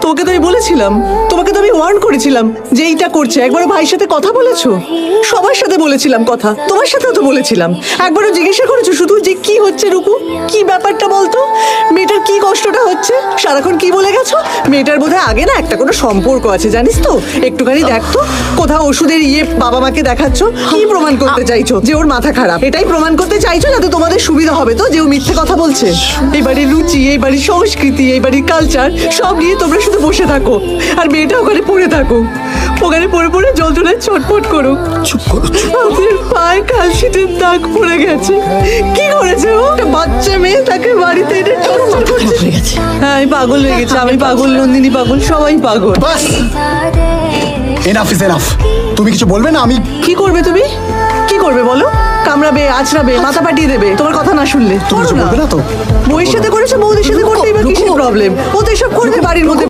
তোকে তো আমি বলেছিলাম, তোমাকে তো আমি ওয়ার্ন করেছিলাম যে এইটা করছে। একবারও ভাইয়ের সাথে কথা বলেছো? সবার সাথে বলেছিলাম কথা, তোমার সাথেও তো বলেছিলাম। একবারও জিজ্ঞাসা করেছো শুধু যে কি হচ্ছে রূপু, কি ব্যাপারটা বলতো, মেয়েটার কি কষ্টটা হচ্ছে? সারাক্ষণ কি বলে গেছো? মেয়েটার বোধহয় আগে না একটা কোনো সম্পর্ক আছে, জানিস তো? একটুখানি দেখতো, কোথাও ওষুধের বাবা মাকে দেখাচ্ছ। কি প্রমাণ করতে চাইছো? যে ওর মাথা খারাপ? এটাই প্রমাণ করতে চাইছো যাতে তোমাদের সুবিধা হবে তো, যে ও মিথ্যে কথা বলছে? এই বাড়ির রুচি, এই বাড়ির সংস্কৃতি, এই বাড়ির কালচার সব নিয়ে তোমরা শুধু বসে থাকো, আর মেয়েটা ওখানে পড়ে থাকো, ওখানে পড়ে পড়ে যন্ত্রণায় ছটফট করো। চুপ করো, আমাদের পায়ে কালশিটের দাগ পড়ে গেছে। কি করেছে ও? একটা বাচ্চা মেয়ে, তাকে বাড়িতে এনে টর্চার করছে। হ্যাঁ, আমি পাগল হয়ে গেছি, আমি পাগল, নন্দিনী পাগল, সবাই পাগল। বাস, এনাফ ইজ এনাফ। তুমি কিছু বলবে না? আমি কি করবে তুমি? কি করবে বলো? কামড়াবে, আছড়াবে, মাথা পাঠিয়ে দেবে তোমার কথা না শুনলে? তুমি কিছু বলবে না তো? বউয়ের সাথে করেছে, বউদের সাথে করতেই বা কিসের প্রবলেম? ও তো এসব করবে বাড়ির মধ্যে।